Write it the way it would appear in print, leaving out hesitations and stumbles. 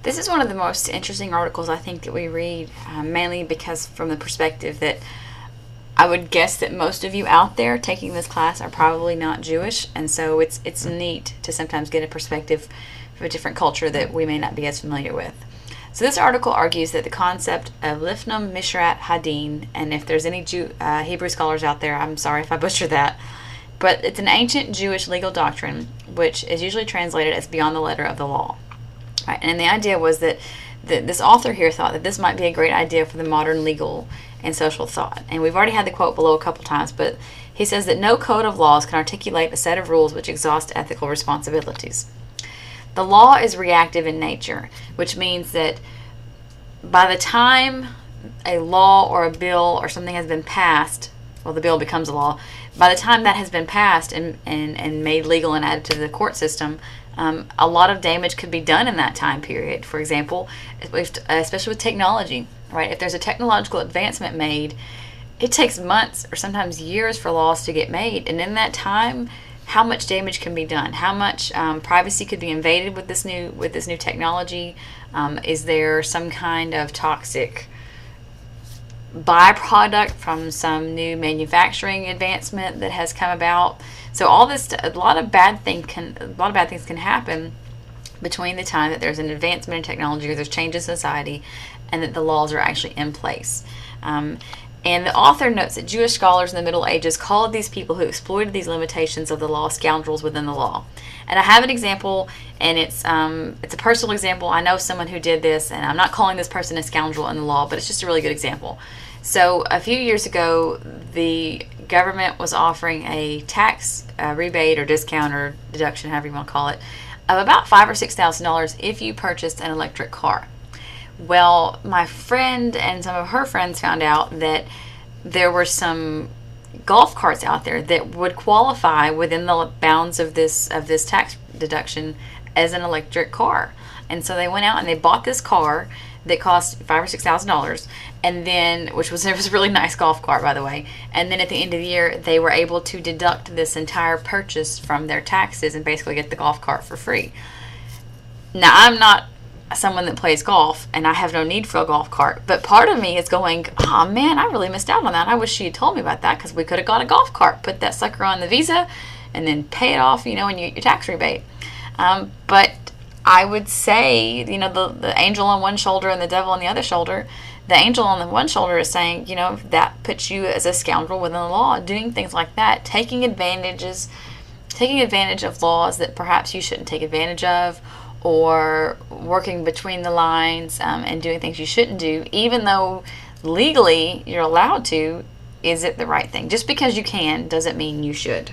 This is one of the most interesting articles I think that we read, mainly because from the perspective that I would guess that most of you out there taking this class are probably not Jewish, and so it's neat to sometimes get a perspective of a different culture that we may not be as familiar with. So this article argues that the concept of Lifnum Mishrat Hadin, and if there's any Hebrew scholars out there, I'm sorry if I butcher that, but it's an ancient Jewish legal doctrine which is usually translated as beyond the letter of the law. Right, and the idea was that this author here thought that this might be a great idea for the modern legal and social thought. And we've already had the quote below a couple times, but he says that no code of laws can articulate a set of rules which exhaust ethical responsibilities. The law is reactive in nature, which means that by the time a law or a bill or something has been passed, well, the bill becomes a law, by the time that has been passed and made legal and added to the court system, a lot of damage could be done in that time period. For example, especially with technology, right? If there's a technological advancement made, it takes months or sometimes years for laws to get made, and in that time, how much damage can be done? How much privacy could be invaded with this new technology? Is there some kind of toxic byproduct from some new manufacturing advancement that has come about? So all this, a lot of bad things can happen between the time that there's an advancement in technology or there's change in society, and that the laws are actually in place. And the author notes that Jewish scholars in the Middle Ages called these people who exploited these limitations of the law scoundrels within the law. And I have an example, and it's a personal example. I know someone who did this, and I'm not calling this person a scoundrel in the law, but it's just a really good example. So a few years ago, the government was offering a tax rebate or discount or deduction, however you want to call it, of about $5,000 or $6,000 if you purchased an electric car. Well, my friend and some of her friends found out that there were some golf carts out there that would qualify within the bounds of this tax deduction as an electric car. And so they went out and they bought this car that cost $5,000 or $6,000, and then it was a really nice golf cart, by the way. And then at the end of the year, they were able to deduct this entire purchase from their taxes and basically get the golf cart for free. Now, I'm not someone that plays golf, and I have no need for a golf cart, but part of me is going, oh man, I really missed out on that. I wish she had told me about that, because we could have got a golf cart, put that sucker on the Visa, and then pay it off, and you get your tax rebate. But I would say, the angel on one shoulder and the devil on the other shoulder. The angel on the one shoulder is saying, that puts you as a scoundrel within the law, doing things like that, taking advantage of laws that perhaps you shouldn't take advantage of, or working between the lines and doing things you shouldn't do, even though legally you're allowed to. Is it the right thing? Just because you can doesn't mean you should.